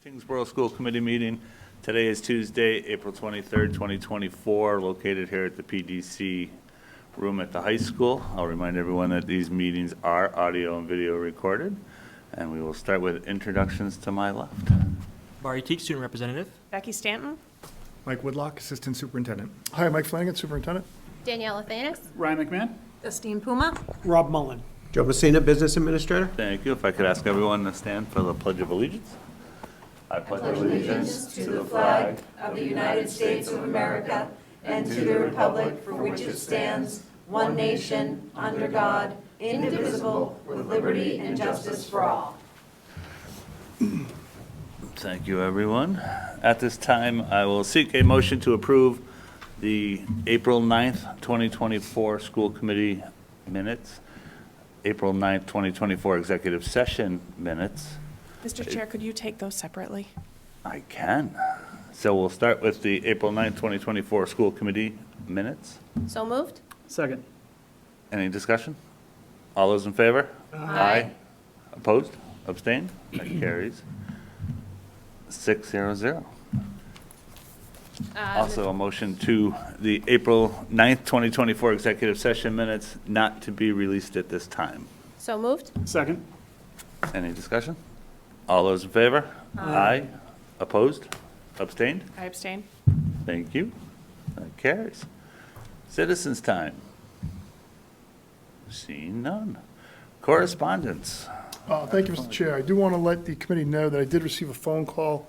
Tyngsborough School Committee meeting. Today is Tuesday, April 23rd, 2024, located here at the PDC room at the high school. I'll remind everyone that these meetings are audio and video recorded, and we will start with introductions to my left. Barry Teague, Student Representative. Becky Stanton. Mike Woodlock, Assistant Superintendent. Hi, Mike Flanagan, Superintendent. Danielle Athanas. Ryan McMahon. Justine Puma. Rob Mullen. Joe Messina, Business Administrator. Thank you. If I could ask everyone to stand for the Pledge of Allegiance. I pledge allegiance to the flag of the United States of America and to the republic for which it stands, one nation, under God, indivisible, with liberty and justice for all. Thank you, everyone. At this time, I will seek a motion to approve the April 9th, 2024 School Committee minutes, April 9th, 2024 Executive Session minutes. Mr. Chair, could you take those separately? I can. So we'll start with the April 9th, 2024 School Committee minutes. So moved. Second. Any discussion? All those in favor? Aye. Opposed? Abstained? That carries. 600. Also, a motion to the April 9th, 2024 Executive Session minutes not to be released at this time. So moved. Second. Any discussion? All those in favor? Aye. Opposed? Abstained? I abstain. Thank you. That carries. Citizens' time. Seeing none. Correspondence. Thank you, Mr. Chair. I do want to let the committee know that I did receive a phone call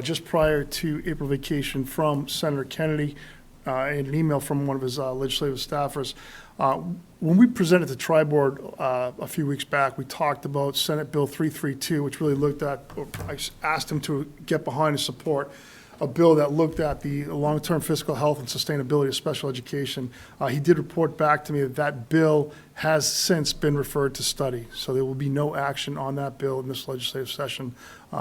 just prior to April vacation from Senator Kennedy and an email from one of his legislative staffers. When we presented to Tri-Board a few weeks back, we talked about Senate Bill 332, which really looked at, or I asked him to get behind and support a bill that looked at the long-term fiscal health and sustainability of special education. He did report back to me that that bill has since been referred to study, so there will be no action on that bill in this legislative session.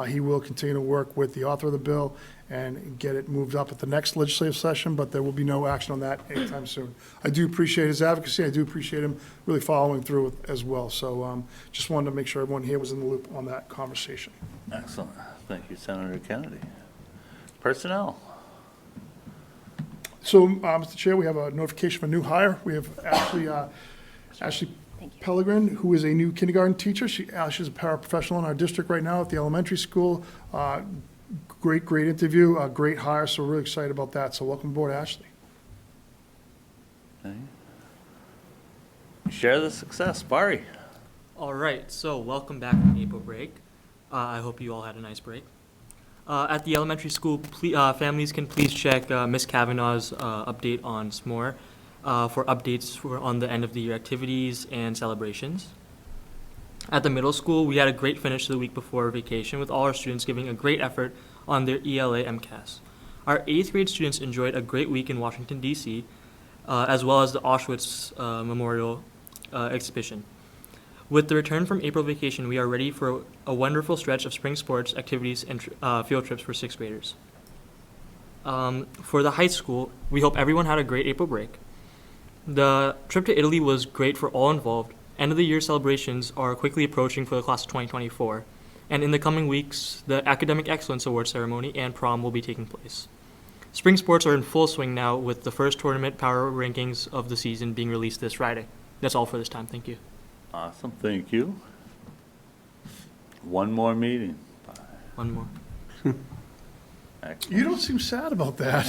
He will continue to work with the author of the bill and get it moved up at the next legislative session, but there will be no action on that anytime soon. I do appreciate his advocacy. I do appreciate him really following through with as well. So just wanted to make sure everyone here was in the loop on that conversation. Excellent. Thank you, Senator Kennedy. Personnel. So, Mr. Chair, we have a notification of a new hire. We have Ashley Pellegrin, who is a new kindergarten teacher. Ashley's a paraprofessional in our district right now at the elementary school. Great interview, a great hire, so we're really excited about that. So welcome aboard, Ashley. Okay. Share the success. Barry. All right, so welcome back from April break. I hope you all had a nice break. At the elementary school, families can please check Ms. Kavanaugh's update on SMORE for updates on the end of the year activities and celebrations. At the middle school, we had a great finish to the week before vacation with all our students giving a great effort on their ELA MCAS. Our 8th grade students enjoyed a great week in Washington, D.C., as well as the Auschwitz Memorial exhibition. With the return from April vacation, we are ready for a wonderful stretch of spring sports, activities, and field trips for 6th graders. For the high school, we hope everyone had a great April break. The trip to Italy was great for all involved. End of the year celebrations are quickly approaching for the class of 2024. And in the coming weeks, the Academic Excellence Award ceremony and prom will be taking place. Spring sports are in full swing now with the first tournament power rankings of the season being released this Friday. That's all for this time. Thank you. Awesome. Thank you. One more meeting. One more. Excellent. You don't seem sad about that.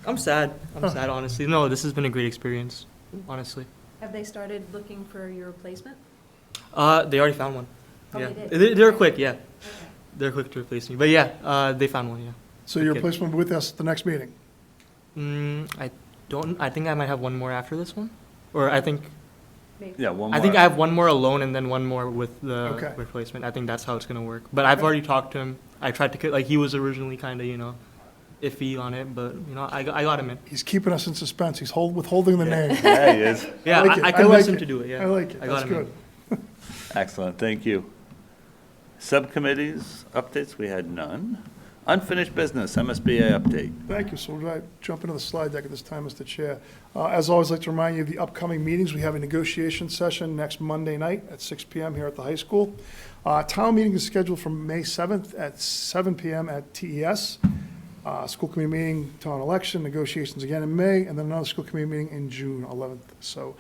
I'm sad. I'm sad, honestly. No, this has been a great experience, honestly. Have they started looking for your replacement? They already found one. Oh, Yeah. they did? They were quick, yeah. Okay. They're quick to replace me. But yeah, they found one, yeah. So your Okay. replacement will be with us at the next meeting. I think I might have one more after this one. Or I think Yeah, one more. I think I have one more alone and then one more with the Okay. replacement. I think that's how it's going to work. But I've already talked to him. I tried to, like, he was originally kind of, iffy on it, but, I got him in. He's keeping us in suspense. He's withholding the name. Yeah, he is. Yeah, like it. I I convinced like him it. to do it, yeah. I like it. I got That's him good. Excellent. Thank you. Subcommittees updates, we had none. Unfinished business, MSBA update. Thank you. So we're going to jump into the slide deck at this time, Mr. Chair. As always, I'd like to remind you of the upcoming meetings. We have a negotiation session next Monday night at 6 PM here at the high school. Town meeting is scheduled for May 7th at 7 PM at TES. School committee meeting, town election, negotiations again in May, and then another school committee meeting in June 11th. So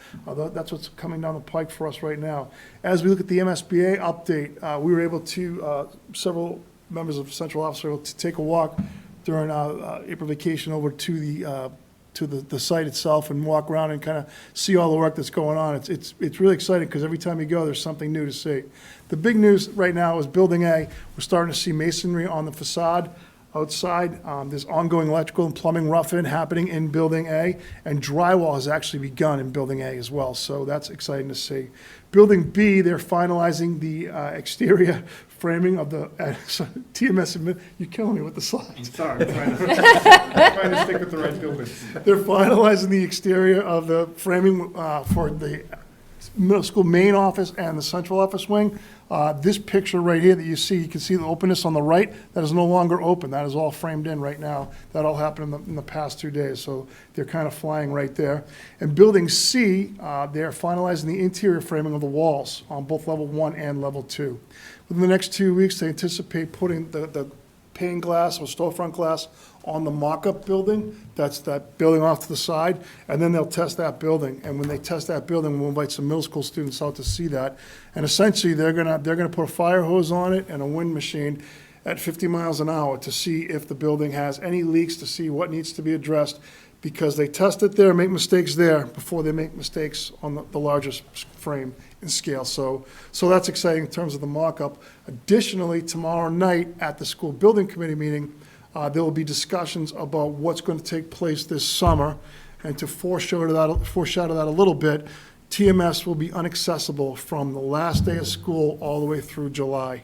that's what's coming down the pike for us right now. As we look at the MSBA update, we were able to, several members of Central Office were able to take a walk during our April vacation over to the site itself and walk around and kind of see all the work that's going on. It's really exciting because every time you go, there's something new to see. The big news right now is Building A. We're starting to see masonry on the facade outside. There's ongoing electrical and plumbing rough-in happening in Building A, and drywall has actually begun in Building A as well, so that's exciting to see. Building B, they're finalizing the exterior framing of the TMS. You're killing me with the slides. Sorry, I'm trying to stick with the right building. They're finalizing the exterior of the framing for the middle school main office and the central office wing. This picture right here that you see, you can see the openness on the right, that is no longer open. That is all framed in right now. That all happened in the past 2 days, so they're kind of flying right there. And Building C, they're finalizing the interior framing of the walls on both level 1 and level 2. Within the next 2 weeks, they anticipate putting the pane glass or storefront glass on the mock-up building. That's that building off to the side, and then they'll test that building. And when they test that building, we'll invite some middle school students out to see that. And essentially, they're gonna put a fire hose on it and a wind machine at 50 miles an hour to see if the building has any leaks, to see what needs to be addressed, because they test it there, make mistakes there before they make mistakes on the largest frame and scale. So that's exciting in terms of the mock-up. Additionally, tomorrow night at the school building committee meeting, there will be discussions about what's going to take place this summer. And to foreshadow that a little bit, TMS will be inaccessible from the last day of school all the way through July.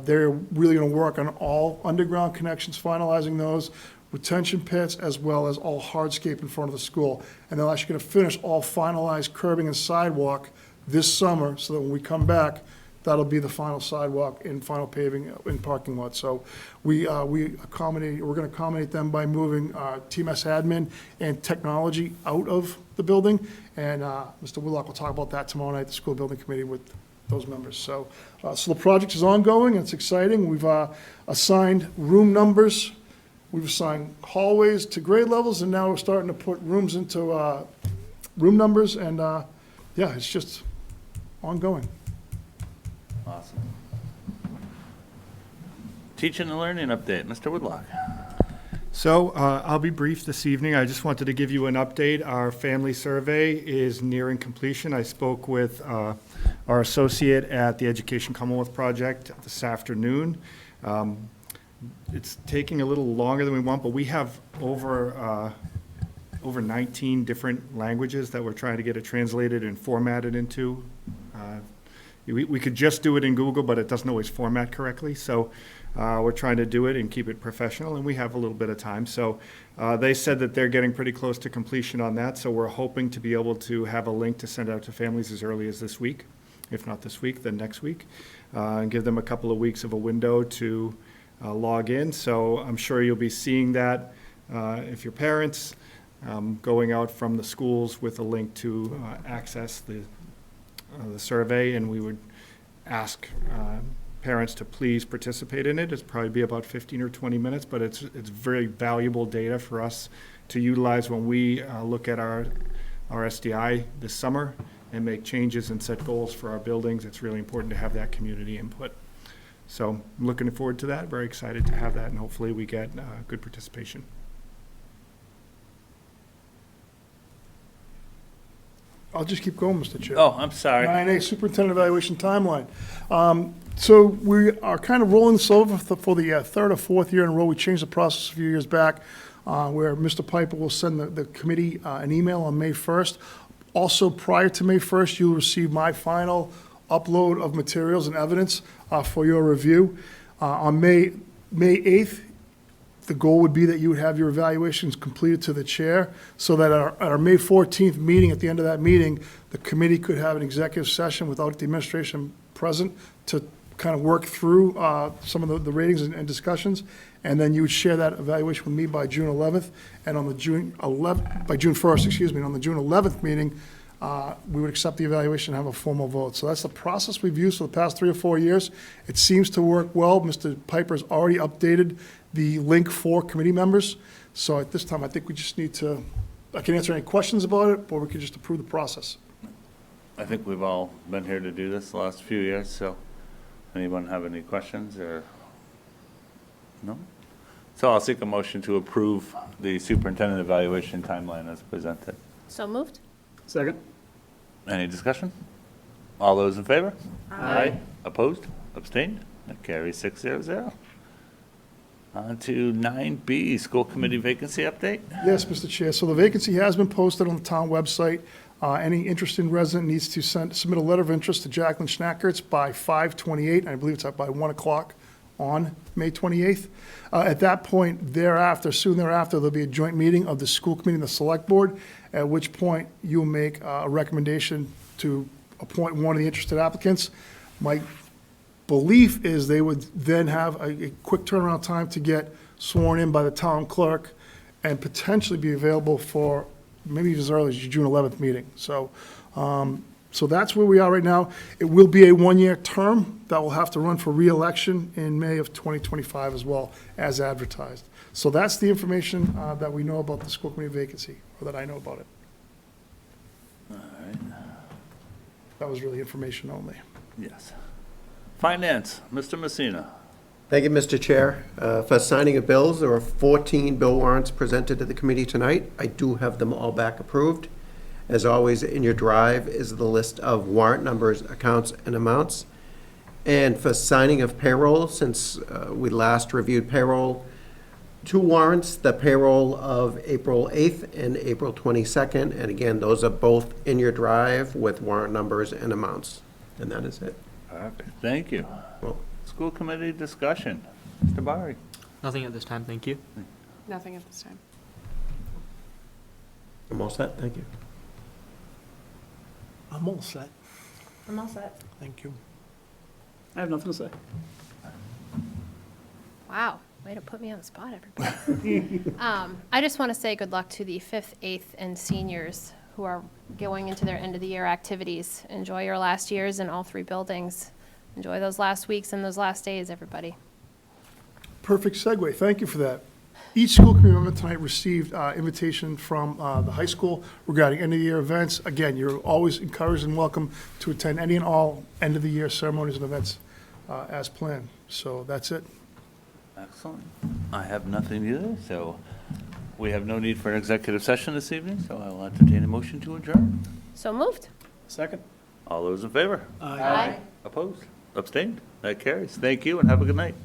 They're really going to work on all underground connections, finalizing those, retention pits, as well as all hardscape in front of the school. And they're actually going to finish all finalized curbing and sidewalk this summer, so that when we come back, that'll be the final sidewalk and final paving in parking lot. So we're going to accommodate them by moving TMS admin and technology out of the building. And Mr. Whitlock will talk about that tomorrow night at the school building committee with those members. So the project is ongoing, and it's exciting. We've assigned room numbers. We've assigned hallways to grade levels, and now we're starting to put rooms into room numbers. And it's just ongoing. Awesome. Teaching and learning update, Mr. Woodlock. So I'll be brief this evening. I just wanted to give you an update. Our family survey is nearing completion. I spoke with our associate at the Education Commonwealth Project this afternoon. It's taking a little longer than we want, but we have over 19 different languages that we're trying to get it translated and formatted into. We could just do it in Google, but it doesn't always format correctly. So we're trying to do it and keep it professional, and we have a little bit of time. So they said that they're getting pretty close to completion on that. So we're hoping to be able to have a link to send out to families as early as this week. If not this week, then next week. And give them a couple of weeks of a window to log in. So I'm sure you'll be seeing that if you're parents, going out from the schools with a link to access the survey, and we would ask parents to please participate in it. It's probably be about 15 or 20 minutes, but it's very valuable data for us to utilize when we look at our SDI this summer and make changes and set goals for our buildings. It's really important to have that community input. So I'm looking forward to that, very excited to have that, and hopefully we get good participation. I'll just keep going, Mr. Chair. Oh, I'm sorry. 9A, Superintendent Evaluation Timeline. So we are kind of rolling this over for the third or fourth year in a row. We changed the process a few years back where Mr. Piper will send the committee an email on May 1st. Also, prior to May 1st, you'll receive my final upload of materials and evidence for your review. On May 8th, the goal would be that you would have your evaluations completed to the chair, so that at our May 14th meeting, at the end of that meeting, the committee could have an executive session without the administration present to kind of work through some of the ratings and discussions, and then you would share that evaluation with me by June 11th, and on the by June 1st, excuse me, and on the June 11th meeting, we would accept the evaluation and have a formal vote. So that's the process we've used for the past 3 or 4 years. It seems to work well. Mr. Piper's already updated the link for committee members. So at this time, I think we just need to, I can answer any questions about it, or we could just approve the process. I think we've all been here to do this the last few years, so anyone have any questions or? No? So I'll seek a motion to approve the superintendent evaluation timeline as presented. So moved? Second. Any discussion? All those in favor? Aye. Opposed? Abstained? That carries 600. On to 9B, school committee vacancy update. Yes, Mr. Chair. So the vacancy has been posted on the town website. Any interested resident needs to submit a letter of interest to Jacqueline Schnackertz by 5/28. I believe it's by 1 o'clock on May 28th. At that point soon thereafter, there'll be a joint meeting of the school committee and the select board, at which point you'll make a recommendation to appoint one of the interested applicants. My belief is they would then have a quick turnaround time to get sworn in by the town clerk and potentially be available for maybe as early as your June 11th meeting. So that's where we are right now. It will be a one-year term that will have to run for re-election in May of 2025 as well, as advertised. So that's the information that we know about the school committee vacancy, or that I know about it. All right. That was really information only. Yes. Finance, Mr. Messina. Thank you, Mr. Chair. For signing of bills, there are 14 bill warrants presented to the committee tonight. I do have them all back approved. As always, in your drive is the list of warrant numbers, accounts, and amounts. And for signing of payroll, since we last reviewed payroll, 2 warrants, the payroll of April 8th and April 22nd. And again, those are both in your drive with warrant numbers and amounts. And that is it. Perfect. Thank you. Well, School committee discussion. Mr. Bari. Nothing at this time, thank you. Nothing at this time. I'm all set, thank you. I'm all set. I'm all set. Thank you. I have nothing to say. Wow, way to put me on the spot, everybody. I just want to say good luck to the 5th, 8th, and seniors who are going into their end-of-the-year activities. Enjoy your last years in all 3 buildings. Enjoy those last weeks and those last days, everybody. Perfect segue. Thank you for that. Each school committee member tonight received invitation from the high school regarding end-of-the-year events. Again, you're always encouraged and welcome to attend any and all end-of-the-year ceremonies and events as planned. So that's it. Excellent. I have nothing either, so we have no need for an executive session this evening, so I will entertain a motion to adjourn. So moved? Second. All those in favor? Aye. Opposed? Abstained? That carries. Thank you and have a good night.